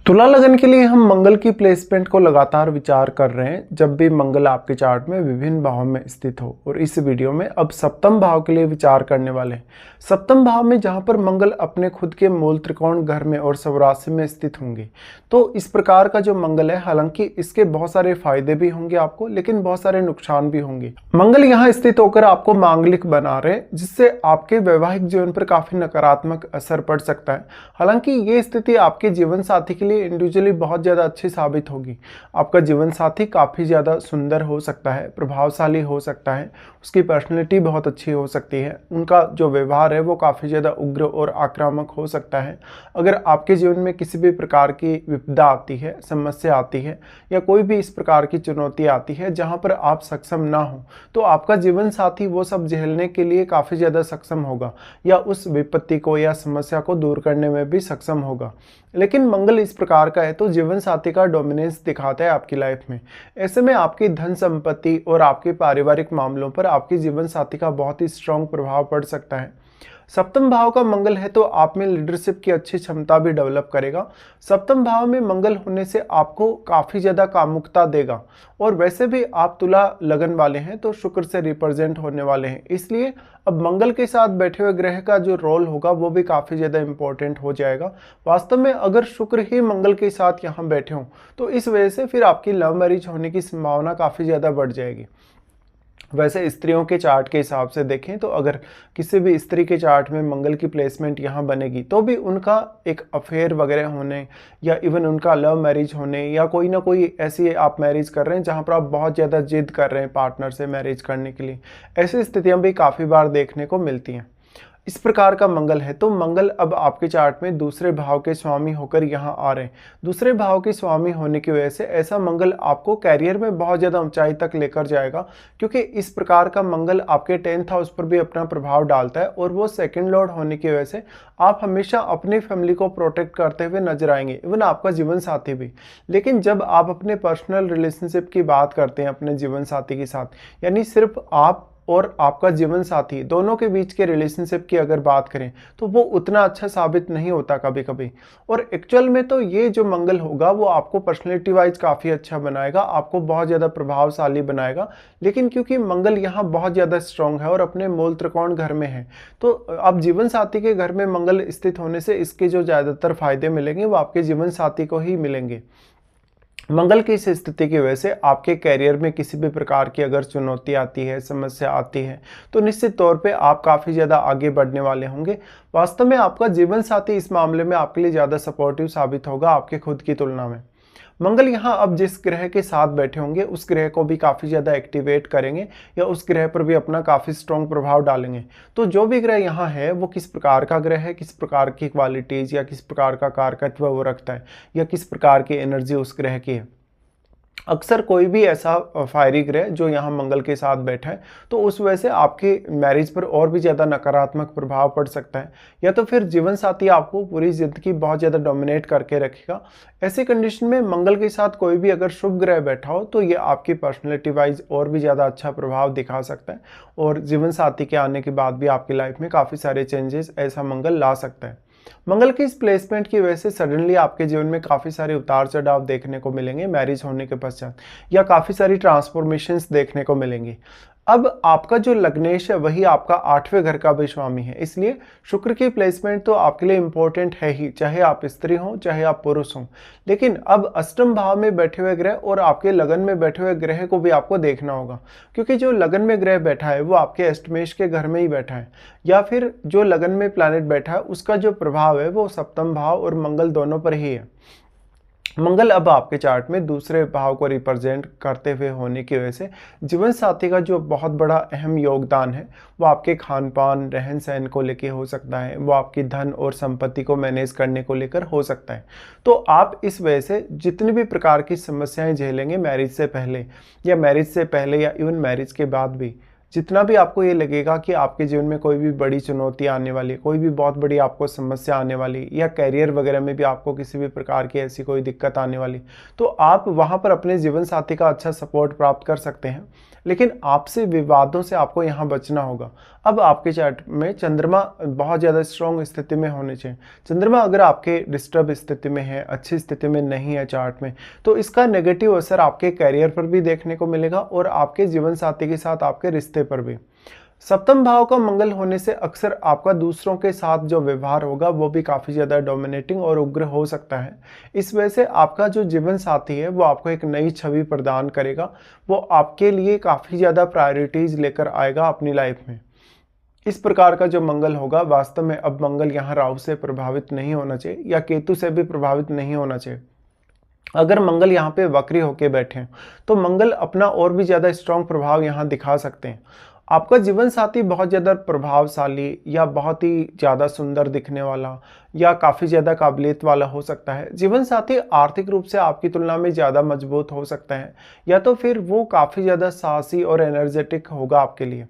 तुला लगन के लिए हम मंगल की प्लेसमेंट को लगातार विचार कर रहे हैं जब भी मंगल आपके चार्ट में विभिन्न भावों में स्थित हो। और इस वीडियो में अब सप्तम भाव के लिए विचार करने वाले हैं। सप्तम भाव में जहां पर मंगल अपने खुद के मूल त्रिकोण घर में और स्वराशि में स्थित होंगे, तो इस प्रकार का जो मंगल है, हालांकि इसके बहुत सारे फायदे भी होंगे आपको, लेकिन बहुत सारे नुकसान भी होंगे। मंगल यहाँ स्थित होकर आपको मांगलिक बना रहे हैं, जिससे आपके वैवाहिक जीवन पर काफी नकारात्मक असर पड़ सकता है। हालांकि ये स्थिति आपके जीवन साथी के लिए इंडिविजुअली बहुत ज़्यादा अच्छी साबित होगी। आपका जीवन साथी काफ़ी ज़्यादा सुंदर हो सकता है, प्रभावशाली हो सकता है, उसकी पर्सनैलिटी बहुत अच्छी हो सकती है, उनका जो व्यवहार है वो काफ़ी ज़्यादा उग्र और आक्रामक हो सकता है। अगर आपके जीवन में किसी भी प्रकार की विपदा आती है, समस्या आती है, या कोई भी इस प्रकार की चुनौती आती है जहाँ पर आप सक्षम ना हो, तो आपका जीवन साथी वो सब झेलने के लिए काफ़ी ज़्यादा सक्षम होगा, या उस विपत्ति को या समस्या को दूर करने में भी सक्षम होगा। लेकिन मंगल इस प्रकार का है तो जीवन साथी का डोमिनेंस दिखाता है आपकी लाइफ में। ऐसे में आपकी धन संपत्ति और आपके पारिवारिक मामलों पर आपके जीवन साथी का बहुत ही स्ट्रॉन्ग प्रभाव पड़ सकता है। सप्तम भाव का मंगल है तो आप में लीडरशिप की अच्छी क्षमता भी डेवलप करेगा। सप्तम भाव में मंगल होने से आपको काफ़ी ज़्यादा कामुकता देगा। और वैसे भी आप तुला लगन वाले हैं तो शुक्र से रिप्रेजेंट होने वाले हैं, इसलिए अब मंगल के साथ बैठे हुए ग्रह का जो रोल होगा वो भी काफ़ी ज़्यादा इंपॉर्टेंट हो जाएगा। वास्तव में अगर शुक्र ही मंगल के साथ यहाँ बैठे हों तो इस वजह से फिर आपकी लव मैरिज होने की संभावना काफ़ी ज़्यादा बढ़ जाएगी। वैसे स्त्रियों के चार्ट के हिसाब से देखें तो अगर किसी भी स्त्री के चार्ट में मंगल की प्लेसमेंट यहाँ बनेगी तो भी उनका एक अफेयर वगैरह होने, या इवन उनका लव मैरिज होने, या कोई ना कोई ऐसी आप मैरिज कर रहे हैं जहाँ पर आप बहुत ज़्यादा जिद कर रहे हैं पार्टनर से मैरिज करने के लिए, ऐसी स्थितियाँ भी काफ़ी बार देखने को मिलती हैं। इस प्रकार का मंगल है तो मंगल अब आपके चार्ट में दूसरे भाव के स्वामी होकर यहाँ आ रहे हैं। दूसरे भाव के स्वामी होने की वजह से ऐसा मंगल आपको कैरियर में बहुत ज़्यादा ऊंचाई तक लेकर जाएगा, क्योंकि इस प्रकार का मंगल आपके 10th हाउस पर भी अपना प्रभाव डालता है, और वो सेकंड लॉर्ड होने की वजह से आप हमेशा अपनी फैमिली को प्रोटेक्ट करते हुए नजर आएंगे, इवन आपका जीवन साथी भी। लेकिन जब आप अपने पर्सनल रिलेशनशिप की बात करते हैं अपने जीवन साथी के साथ, यानी सिर्फ आप और आपका जीवन साथी दोनों के बीच के रिलेशनशिप की अगर बात करें तो वो उतना अच्छा साबित नहीं होता कभी कभी। और एक्चुअल में तो ये जो मंगल होगा वो आपको पर्सनैलिटी वाइज काफ़ी अच्छा बनाएगा, आपको बहुत ज़्यादा प्रभावशाली बनाएगा। लेकिन क्योंकि मंगल यहाँ बहुत ज़्यादा स्ट्रॉन्ग है और अपने मूल त्रिकोण घर में है, तो अब जीवन साथी के घर में मंगल स्थित होने से इसके जो ज़्यादातर फायदे मिलेंगे वो आपके जीवन साथी को ही मिलेंगे। मंगल की इस स्थिति की वजह से आपके कैरियर में किसी भी प्रकार की अगर चुनौती आती है, समस्या आती है, तो निश्चित तौर पे आप काफ़ी ज़्यादा आगे बढ़ने वाले होंगे। वास्तव में आपका जीवन साथी इस मामले में आपके लिए ज़्यादा सपोर्टिव साबित होगा आपके खुद की तुलना में। मंगल यहाँ अब जिस ग्रह के साथ बैठे होंगे उस ग्रह को भी काफ़ी ज़्यादा एक्टिवेट करेंगे, या उस ग्रह पर भी अपना काफ़ी स्ट्रॉन्ग प्रभाव डालेंगे। तो जो भी ग्रह यहाँ है वो किस प्रकार का ग्रह है, किस प्रकार की क्वालिटीज़ या किस प्रकार का कारकत्व वो रखता है, या किस प्रकार की एनर्जी उस ग्रह की है। अक्सर कोई भी ऐसा फायरी ग्रह जो यहाँ मंगल के साथ बैठा है तो उस वजह से आपके मैरिज पर और भी ज़्यादा नकारात्मक प्रभाव पड़ सकता है, या तो फिर जीवन साथी आपको पूरी ज़िंदगी बहुत ज़्यादा डोमिनेट करके रखेगा। ऐसी कंडीशन में मंगल के साथ कोई भी अगर शुभ ग्रह बैठा हो तो ये आपकी पर्सनैलिटी वाइज और भी ज़्यादा अच्छा प्रभाव दिखा सकता है, और जीवन साथी के आने के बाद भी आपकी लाइफ में काफ़ी सारे चेंजेस ऐसा मंगल ला सकता है। मंगल की इस प्लेसमेंट की वजह से सडनली आपके जीवन में काफ़ी सारे उतार चढ़ाव देखने को मिलेंगे मैरिज होने के पश्चात, या काफ़ी सारी ट्रांसफॉर्मेशंस देखने को मिलेंगी। अब आपका जो लग्नेश है वही आपका 8वें घर का भी स्वामी है, इसलिए शुक्र की प्लेसमेंट तो आपके लिए इंपॉर्टेंट है ही, चाहे आप स्त्री हों चाहे आप पुरुष हों। लेकिन अब अष्टम भाव में बैठे हुए ग्रह और आपके लगन में बैठे हुए ग्रह को भी आपको देखना होगा, क्योंकि जो लगन में ग्रह बैठा है वो आपके अष्टमेश के घर में ही बैठा है, या फिर जो लगन में प्लैनेट बैठा है उसका जो प्रभाव है वो सप्तम भाव और मंगल दोनों पर ही है। मंगल अब आपके चार्ट में दूसरे भाव को रिप्रेजेंट करते हुए होने की वजह से जीवन साथी का जो बहुत बड़ा अहम योगदान है वो आपके खान पान रहन सहन को लेकर हो सकता है, वो आपकी धन और संपत्ति को मैनेज करने को लेकर हो सकता है। तो आप इस वजह से जितनी भी प्रकार की समस्याएं झेलेंगे मैरिज से पहले या इवन मैरिज के बाद भी, जितना भी आपको ये लगेगा कि आपके जीवन में कोई भी बड़ी चुनौती आने वाली है, कोई भी बहुत बड़ी आपको समस्या आने वाली, या करियर वगैरह में भी आपको किसी भी प्रकार की ऐसी कोई दिक्कत आने वाली, तो आप वहाँ पर अपने जीवन साथी का अच्छा सपोर्ट प्राप्त कर सकते हैं। लेकिन आपसी विवादों से आपको यहाँ बचना होगा। अब आपके चार्ट में चंद्रमा बहुत ज़्यादा स्ट्रॉन्ग स्थिति में होने चाहिए। चंद्रमा अगर आपके डिस्टर्ब स्थिति में है, अच्छी स्थिति में नहीं है चार्ट में, तो इसका नेगेटिव असर आपके करियर पर भी देखने को मिलेगा और आपके जीवन साथी के साथ आपके रिश्ते पर भी। सप्तम भाव का मंगल होने से अक्सर आपका दूसरों के साथ जो व्यवहार होगा वो भी काफ़ी ज़्यादा डोमिनेटिंग और उग्र हो सकता है। इस वजह से आपका जो जीवन साथी है वो आपको एक नई छवि प्रदान करेगा, वो आपके लिए काफ़ी ज़्यादा प्रायोरिटीज़ लेकर आएगा अपनी लाइफ में। इस प्रकार का जो मंगल होगा, वास्तव में अब मंगल यहाँ राहु से प्रभावित नहीं होना चाहिए या केतु से भी प्रभावित नहीं होना चाहिए। अगर मंगल यहाँ पे वक्री होके बैठे हैं तो मंगल अपना और भी ज़्यादा स्ट्रॉन्ग प्रभाव यहाँ दिखा सकते हैं। आपका जीवन साथी बहुत ज़्यादा प्रभावशाली या बहुत ही ज़्यादा सुंदर दिखने वाला या काफ़ी ज़्यादा काबिलियत वाला हो सकता है। जीवन साथी आर्थिक रूप से आपकी तुलना में ज़्यादा मजबूत हो सकता है, या तो फिर वो काफ़ी ज़्यादा साहसी और एनर्जेटिक होगा आपके लिए।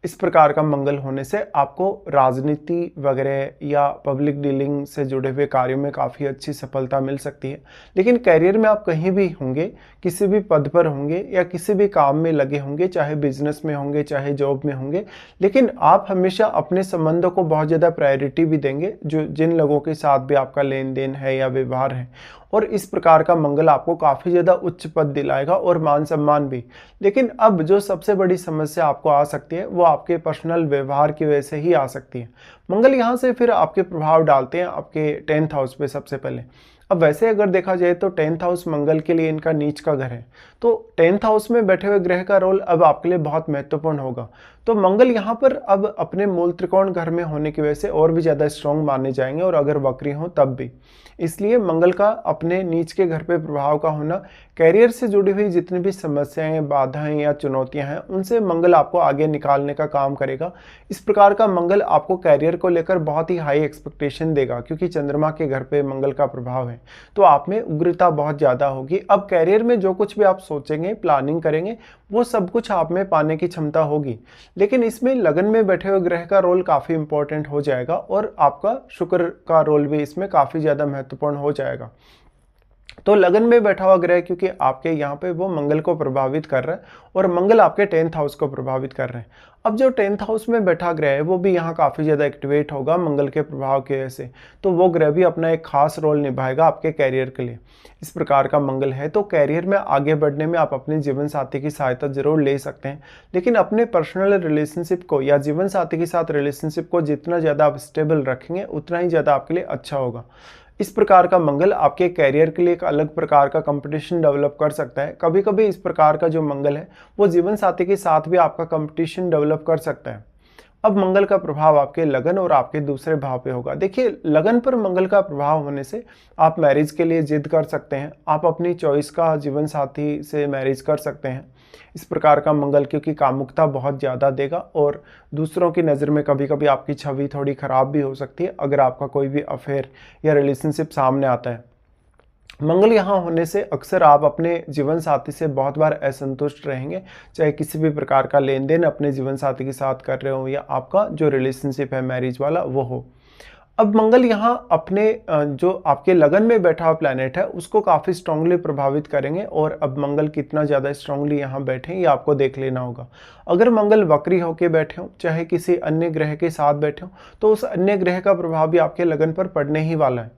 इस प्रकार का मंगल होने से आपको राजनीति वगैरह या पब्लिक डीलिंग से जुड़े हुए कार्यों में काफ़ी अच्छी सफलता मिल सकती है। लेकिन करियर में आप कहीं भी होंगे, किसी भी पद पर होंगे या किसी भी काम में लगे होंगे, चाहे बिजनेस में होंगे चाहे जॉब में होंगे, लेकिन आप हमेशा अपने संबंधों को बहुत ज़्यादा प्रायोरिटी भी देंगे, जो जिन लोगों के साथ भी आपका लेन देन है या व्यवहार है। और इस प्रकार का मंगल आपको काफ़ी ज़्यादा उच्च पद दिलाएगा और मान सम्मान भी। लेकिन अब जो सबसे बड़ी समस्या आपको आ सकती है वो आपके पर्सनल व्यवहार की वजह से ही आ सकती है। मंगल यहाँ से फिर आपके प्रभाव डालते हैं आपके 10th हाउस पे सबसे पहले। अब वैसे अगर देखा जाए तो 10th हाउस मंगल के लिए इनका नीच का घर है, तो 10th हाउस में बैठे हुए ग्रह का रोल अब आपके लिए बहुत महत्वपूर्ण होगा। तो मंगल यहाँ पर अब अपने मूल त्रिकोण घर में होने की वजह से और भी ज़्यादा स्ट्रॉन्ग माने जाएंगे, और अगर वक्री हों तब भी। इसलिए मंगल का अपने नीच के घर पे प्रभाव का होना कैरियर से जुड़ी हुई जितनी भी समस्याएं, बाधाएं या चुनौतियां हैं, उनसे मंगल आपको आगे निकालने का काम करेगा। इस प्रकार का मंगल आपको कैरियर को लेकर बहुत ही हाई एक्सपेक्टेशन देगा, क्योंकि चंद्रमा के घर पे मंगल का प्रभाव है, तो आप में उग्रता बहुत ज़्यादा होगी। अब कैरियर में जो कुछ भी आप सोचेंगे, प्लानिंग करेंगे, वो सब कुछ आप में पाने की क्षमता होगी। लेकिन इसमें लगन में बैठे हुए ग्रह का रोल काफ़ी इंपॉर्टेंट हो जाएगा, और आपका शुक्र का रोल भी इसमें काफ़ी ज़्यादा महत्वपूर्ण हो जाएगा। तो लगन में बैठा हुआ ग्रह क्योंकि आपके यहाँ पे वो मंगल को प्रभावित कर रहा है, और मंगल आपके 10th हाउस को प्रभावित कर रहे हैं। अब जो 10th हाउस में बैठा ग्रह है वो भी यहाँ काफ़ी ज़्यादा एक्टिवेट होगा मंगल के प्रभाव की वजह से, तो वो ग्रह भी अपना एक खास रोल निभाएगा आपके कैरियर के लिए। इस प्रकार का मंगल है, तो कैरियर में आगे बढ़ने में आप अपने जीवन साथी की सहायता जरूर ले सकते हैं, लेकिन अपने पर्सनल रिलेशनशिप को या जीवन साथी के साथ रिलेशनशिप को जितना ज़्यादा आप स्टेबल रखेंगे उतना ही ज़्यादा आपके लिए अच्छा होगा। इस प्रकार का मंगल आपके कैरियर के लिए एक अलग प्रकार का कंपटीशन डेवलप कर सकता है। कभी कभी इस प्रकार का जो मंगल है वो जीवन साथी के साथ भी आपका कंपटीशन डेवलप कर सकता है। अब मंगल का प्रभाव आपके लगन और आपके दूसरे भाव पे होगा। देखिए, लगन पर मंगल का प्रभाव होने से आप मैरिज के लिए जिद कर सकते हैं, आप अपनी चॉइस का जीवन साथी से मैरिज कर सकते हैं। इस प्रकार का मंगल क्योंकि कामुकता बहुत ज़्यादा देगा, और दूसरों की नज़र में कभी कभी आपकी छवि थोड़ी ख़राब भी हो सकती है अगर आपका कोई भी अफेयर या रिलेशनशिप सामने आता है। मंगल यहाँ होने से अक्सर आप अपने जीवन साथी से बहुत बार असंतुष्ट रहेंगे, चाहे किसी भी प्रकार का लेन देन अपने जीवन साथी के साथ कर रहे हो या आपका जो रिलेशनशिप है मैरिज वाला वो हो। अब मंगल यहाँ अपने जो आपके लगन में बैठा हुआ प्लैनेट है उसको काफ़ी स्ट्रांगली प्रभावित करेंगे, और अब मंगल कितना ज़्यादा स्ट्रांगली यहाँ बैठे ये आपको देख लेना होगा। अगर मंगल वक्री होके बैठे हो, चाहे किसी अन्य ग्रह के साथ बैठे हो, तो उस अन्य ग्रह का प्रभाव भी आपके लगन पर पड़ने ही वाला है।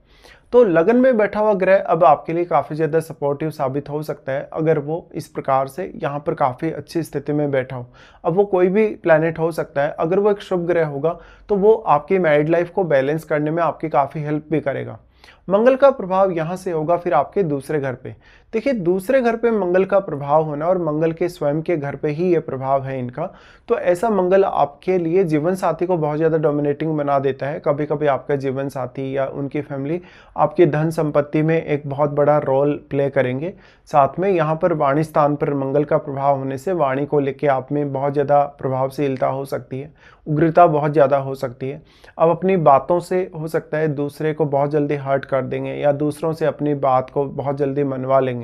तो लगन में बैठा हुआ ग्रह अब आपके लिए काफ़ी ज़्यादा सपोर्टिव साबित हो सकता है अगर वो इस प्रकार से यहाँ पर काफ़ी अच्छी स्थिति में बैठा हो। अब वो कोई भी प्लैनेट हो सकता है, अगर वो एक शुभ ग्रह होगा तो वो आपकी मैरिड लाइफ को बैलेंस करने में आपकी काफ़ी हेल्प भी करेगा। मंगल का प्रभाव यहाँ से होगा फिर आपके दूसरे घर पे। देखिए, दूसरे घर पे मंगल का प्रभाव होना और मंगल के स्वयं के घर पे ही ये प्रभाव है इनका, तो ऐसा मंगल आपके लिए जीवन साथी को बहुत ज़्यादा डोमिनेटिंग बना देता है। कभी कभी आपका जीवन साथी या उनकी फैमिली आपकी धन संपत्ति में एक बहुत बड़ा रोल प्ले करेंगे। साथ में यहाँ पर वाणी स्थान पर मंगल का प्रभाव होने से वाणी को लेकर आप में बहुत ज़्यादा प्रभावशीलता हो सकती है, उग्रता बहुत ज़्यादा हो सकती है। अब अपनी बातों से हो सकता है दूसरे को बहुत जल्दी हर्ट कर देंगे या दूसरों से अपनी बात को बहुत जल्दी मनवा लेंगे।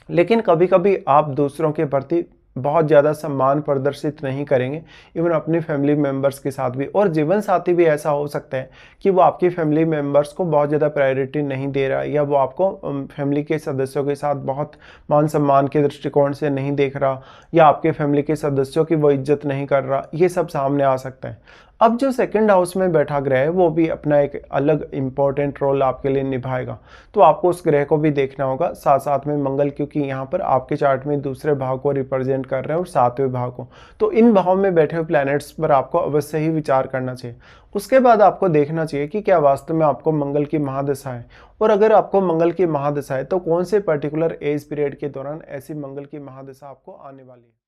लेकिन कभी कभी आप दूसरों के प्रति बहुत ज़्यादा सम्मान प्रदर्शित नहीं करेंगे, इवन अपनी फैमिली मेम्बर्स के साथ भी। और जीवन साथी भी ऐसा हो सकता है कि वो आपकी फैमिली मेम्बर्स को बहुत ज़्यादा प्रायोरिटी नहीं दे रहा, या वो आपको फैमिली के सदस्यों के साथ बहुत मान सम्मान के दृष्टिकोण से नहीं देख रहा, या आपके फैमिली के सदस्यों की वो इज्जत नहीं कर रहा, ये सब सामने आ सकता है। अब जो सेकंड हाउस में बैठा ग्रह है वो भी अपना एक अलग इम्पोर्टेंट रोल आपके लिए निभाएगा, तो आपको उस ग्रह को भी देखना होगा साथ साथ में मंगल, क्योंकि यहाँ पर आपके चार्ट में दूसरे भाव को रिप्रेजेंट कर रहे हैं और सातवें भाव को। तो इन भाव में बैठे हुए प्लैनेट्स पर आपको अवश्य ही विचार करना चाहिए। उसके बाद आपको देखना चाहिए कि क्या वास्तव में आपको मंगल की महादशा है, और अगर आपको मंगल की महादशा है तो कौन से पर्टिकुलर एज पीरियड के दौरान ऐसी मंगल की महादशा आपको आने वाली है।